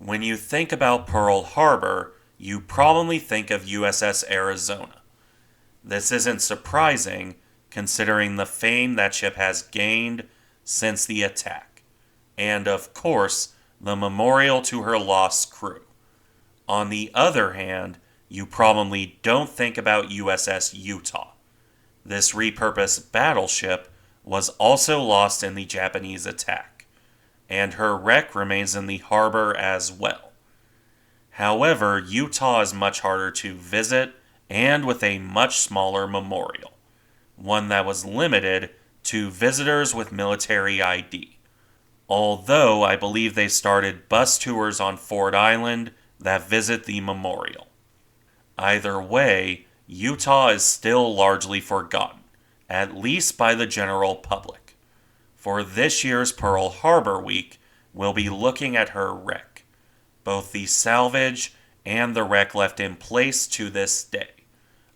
When you think about Pearl Harbor, you probably think of USS Arizona. This isn't surprising, considering the fame that ship has gained since the attack, and of course, the memorial to her lost crew. On the other hand, you probably don't think about USS Utah. This repurposed battleship was also lost in the Japanese attack, and her wreck remains in the harbor as well. However, Utah is much harder to visit and with a much smaller memorial, one that was limited to visitors with military ID. Although I believe they started bus tours on Ford Island that visit the memorial. Either way, Utah is still largely forgotten, at least by the general public. For this year's Pearl Harbor Week, we'll be looking at her wreck, both the salvage and the wreck left in place to this day.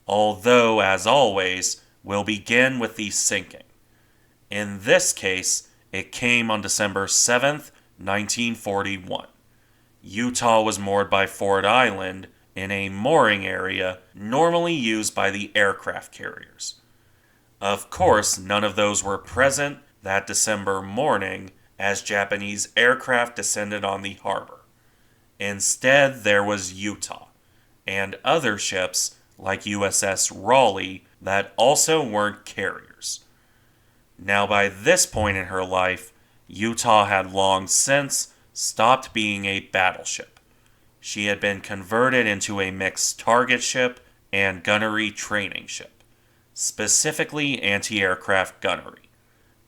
Although, as always, we'll begin with the sinking. In this case, it came on December 7th, 1941. Utah was moored by Ford Island in a mooring area normally used by the aircraft carriers. Of course, none of those were present that December morning as Japanese aircraft descended on the harbor. Instead, there was Utah and other ships like USS Raleigh that also weren't carriers. Now, by this point in her life, Utah had long since stopped being a battleship. She had been converted into a mixed target ship and gunnery training ship, specifically anti-aircraft gunnery.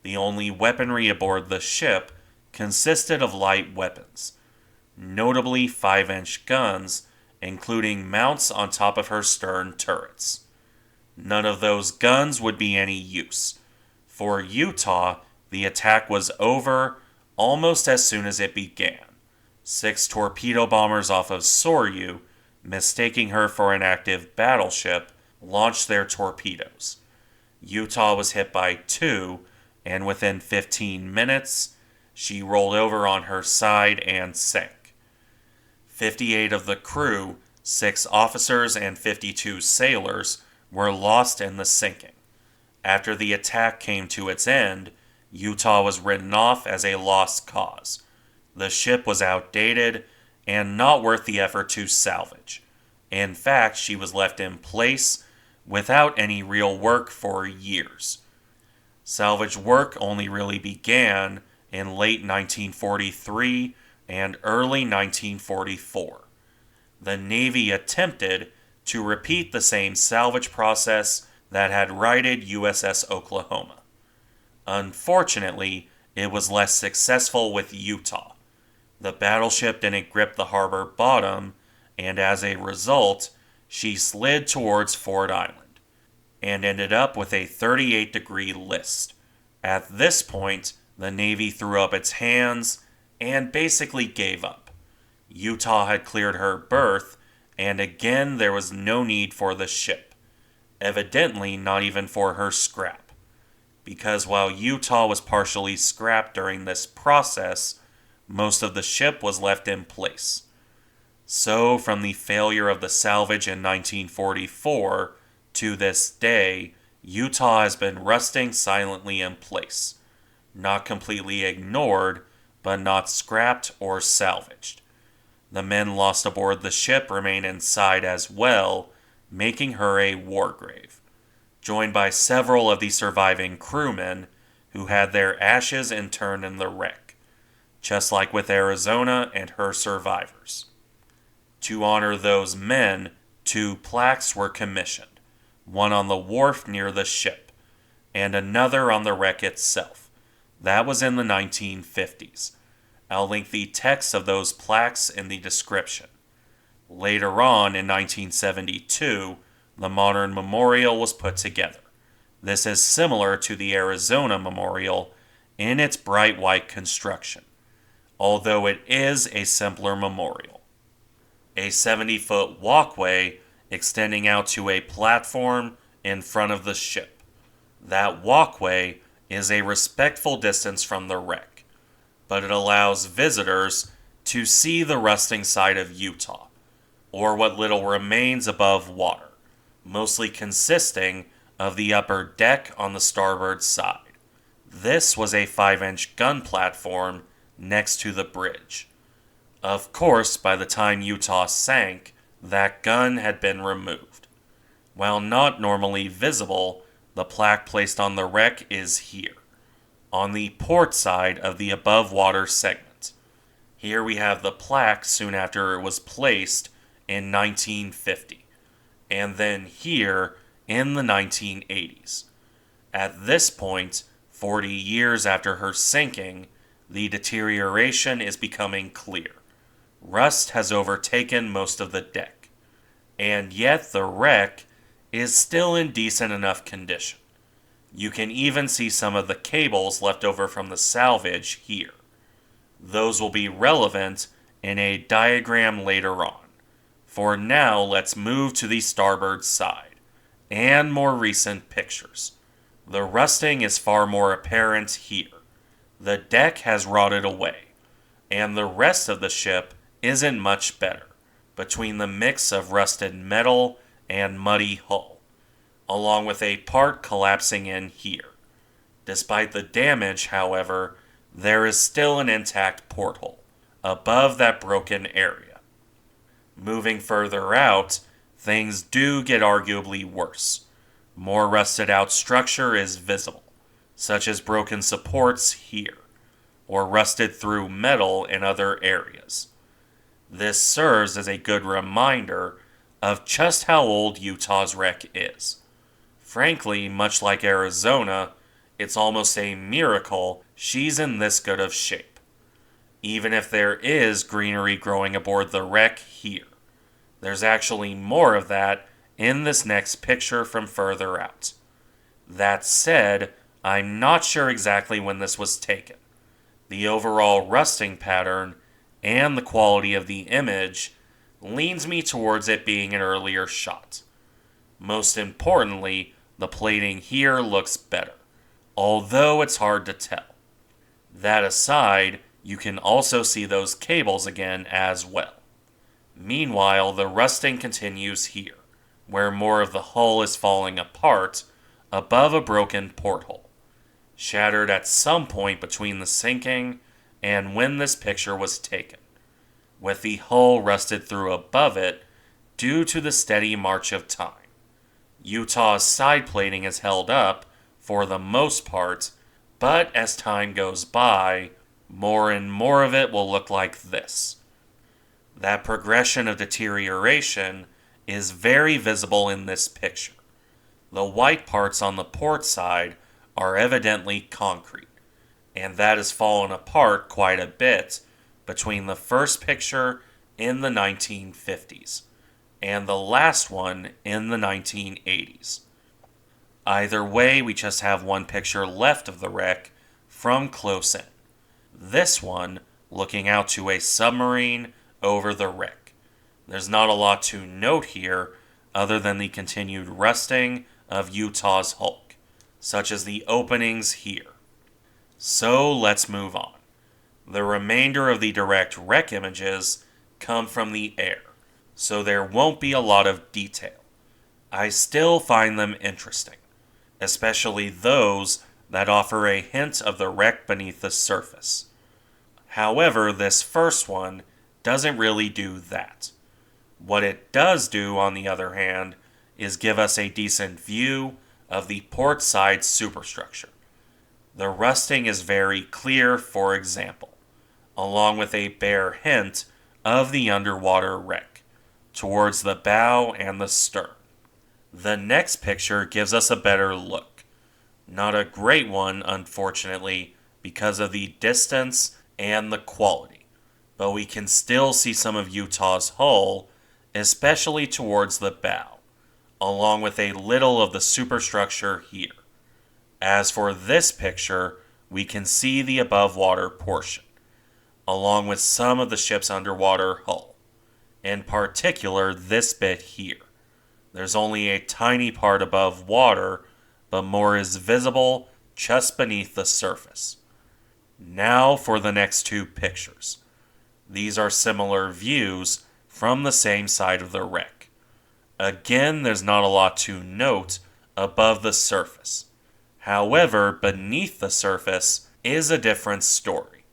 The only weaponry aboard the ship consisted of light weapons, notably 5-inch guns, including mounts on top of her stern turrets. None of those guns would be any use. For Utah, the attack was over almost as soon as it began. 6 torpedo bombers off of Soryu, mistaking her for an active battleship, launched their torpedoes. Utah was hit by 2, and within 15 minutes, she rolled over on her side and sank. 58 of the crew, 6 officers and 52 sailors, were lost in the sinking. After the attack came to its end, Utah was written off as a lost cause. The ship was outdated and not worth the effort to salvage. In fact, she was left in place without any real work for years. Salvage work only really began in late 1943 and early 1944. The Navy attempted to repeat the same salvage process that had righted USS Oklahoma. Unfortunately, it was less successful with Utah. The battleship didn't grip the harbor bottom, and as a result, she slid towards Ford Island, and ended up with a 38-degree list. At this point, the Navy threw up its hands and basically gave up. Utah had cleared her berth, and again there was no need for the ship. Evidently not even for her scrap. Because while Utah was partially scrapped during this process, most of the ship was left in place. So, from the failure of the salvage in 1944 to this day, Utah has been rusting silently in place. Not completely ignored, but not scrapped or salvaged. The men lost aboard the ship remain inside as well, making her a war grave, joined by several of the surviving crewmen who had their ashes interned in the wreck, just like with Arizona and her survivors. To honor those men, 2 plaques were commissioned, one on the wharf near the ship, and another on the wreck itself. That was in the 1950s. I'll link the text of those plaques in the description. Later on, in 1972, the modern memorial was put together. This is similar to the Arizona Memorial in its bright white construction, although it is a simpler memorial. A 70-foot walkway extending out to a platform in front of the ship. That walkway is a respectful distance from the wreck, but it allows visitors to see the rusting side of Utah, or what little remains above water, mostly consisting of the upper deck on the starboard side. This was a 5-inch gun platform next to the bridge. Of course, by the time Utah sank, that gun had been removed. While not normally visible, the plaque placed on the wreck is here, on the port side of the above water segment. Here we have the plaque soon after it was placed in 1950, and then here in the 1980s. At this point, 40 years after her sinking, the deterioration is becoming clear. Rust has overtaken most of the deck, and yet the wreck is still in decent enough condition. You can even see some of the cables left over from the salvage here. Those will be relevant in a diagram later on. For now, let's move to the starboard side, and more recent pictures. The rusting is far more apparent here. The deck has rotted away, and the rest of the ship isn't much better, between the mix of rusted metal and muddy hull, along with a part collapsing in here. Despite the damage, however, there is still an intact porthole above that broken area. Moving further out, things do get arguably worse. More rusted out structure is visible, such as broken supports here, or rusted through metal in other areas. This serves as a good reminder of just how old Utah's wreck is. Frankly, much like Arizona, it's almost a miracle she's in this good of shape, even if there is greenery growing aboard the wreck here. There's actually more of that in this next picture from further out. That said, I'm not sure exactly when this was taken. The overall rusting pattern and the quality of the image leans me towards it being an earlier shot. Most importantly, the plating here looks better, although it's hard to tell. That aside, you can also see those cables again as well. Meanwhile, the rusting continues here, where more of the hull is falling apart above a broken porthole, shattered at some point between the sinking and when this picture was taken, with the hull rusted through above it due to the steady march of time. Utah's side plating is held up for the most part, but as time goes by, more and more of it will look like this. That progression of deterioration is very visible in this picture. The white parts on the port side are evidently concrete, and that has fallen apart quite a bit between the first picture in the 1950s and the last one in the 1980s. Either way, we just have one picture left of the wreck from close in. This one looking out to a submarine over the wreck. There's not a lot to note here other than the continued rusting of Utah's hulk, such as the openings here. So let's move on. The remainder of the direct wreck images come from the air, so there won't be a lot of detail. I still find them interesting, especially those that offer a hint of the wreck beneath the surface. However, this first one doesn't really do that. What it does do, on the other hand, is give us a decent view of the port side superstructure. The rusting is very clear, for example, along with a bare hint of the underwater wreck towards the bow and the stern. The next picture gives us a better look. Not a great one, unfortunately, because of the distance and the quality, but we can still see some of Utah's hull, especially towards the bow, along with a little of the superstructure here. As for this picture, we can see the above water portion, along with some of the ship's underwater hull, in particular this bit here. There's only a tiny part above water, but more is visible just beneath the surface. Now for the next two pictures. These are similar views from the same side of the wreck. Again, there's not a lot to note above the surface. However, beneath the surface is a different story.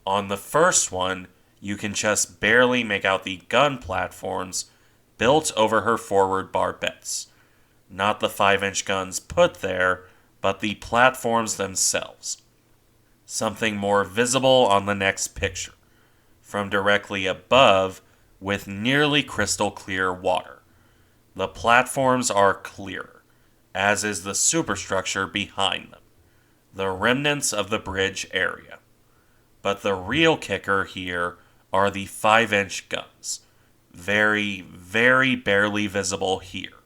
On the first one, you can just barely make out the gun platforms built over her forward barbettes. Not the 5-inch guns put there, but the platforms themselves. Something more visible on the next picture, from directly above with nearly crystal clear water. The platforms are clearer, as is the superstructure behind them, the remnants of the bridge area. But the real kicker here are the 5-inch guns. Very, very barely visible here.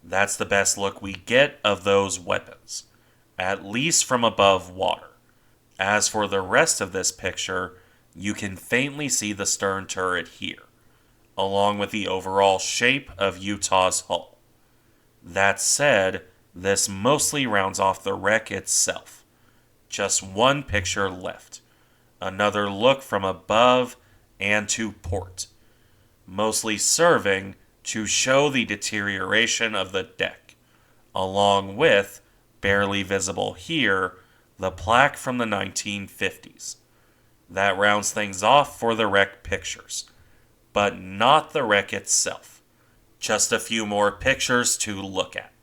That's the best look we get of those weapons, at least from above water. As for the rest of this picture, you can faintly see the stern turret here, along with the overall shape of Utah's hull. That said, this mostly rounds off the wreck itself. Just one picture left. Another look from above and to port, mostly serving to show the deterioration of the deck, along with, barely visible here, the plaque from the 1950s. That rounds things off for the wreck pictures, but not the wreck itself. Just a few more pictures to look at.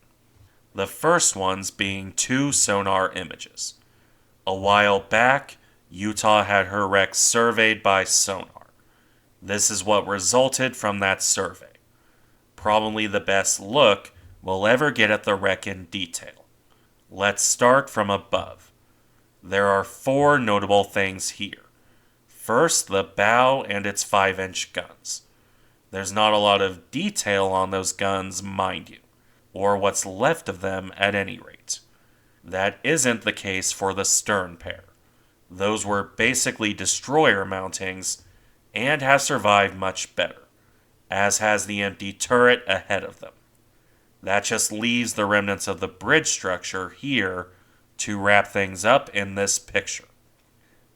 The first ones being 2 sonar images. A while back, Utah had her wreck surveyed by Sonar. This is what resulted from that survey. Probably the best look we'll ever get at the wreck in detail. Let's start from above. There are 4 notable things here. First, the bow and its 5-inch guns. There's not a lot of detail on those guns, mind you, or what's left of them at any rate. That isn't the case for the stern pair. Those were basically destroyer mountings and have survived much better, as has the empty turret ahead of them. That just leaves the remnants of the bridge structure here to wrap things up in this picture.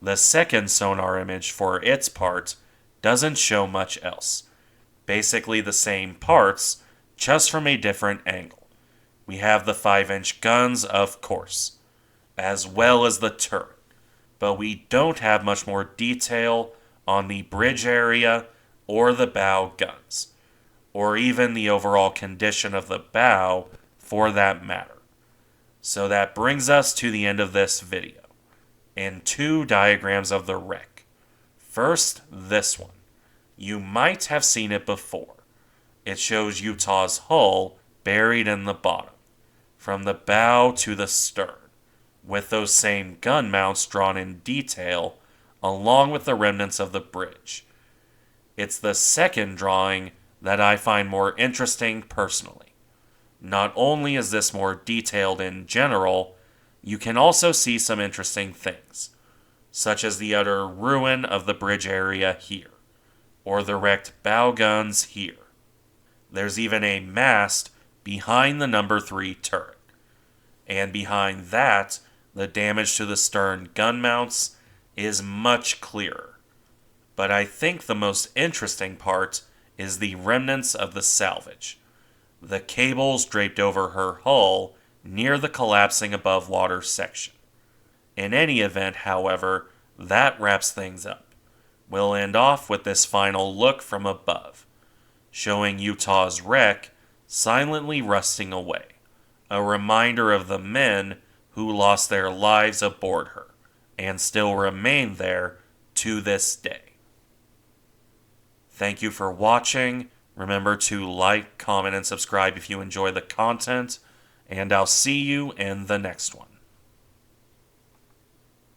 The second sonar image, for its part, doesn't show much else. Basically the same parts, just from a different angle. We have the 5-inch guns, of course, as well as the turret, but we don't have much more detail on the bridge area or the bow guns, or even the overall condition of the bow for that matter. So that brings us to the end of this video, and 2 diagrams of the wreck. First, this one. You might have seen it before. It shows Utah's hull buried in the bottom, from the bow to the stern, with those same gun mounts drawn in detail, along with the remnants of the bridge. It's the second drawing that I find more interesting personally. Not only is this more detailed in general, you can also see some interesting things, such as the utter ruin of the bridge area here, or the wrecked bow guns here. There's even a mast behind the number 3 turret, and behind that, the damage to the stern gun mounts is much clearer. But I think the most interesting part is the remnants of the salvage. The cables draped over her hull near the collapsing above water section. In any event, however, that wraps things up. We'll end off with this final look from above, showing Utah's wreck silently rusting away, a reminder of the men who lost their lives aboard her, and still remain there to this day. Thank you for watching. Remember to like, comment, and subscribe if you enjoy the content, and I'll see you in the next one.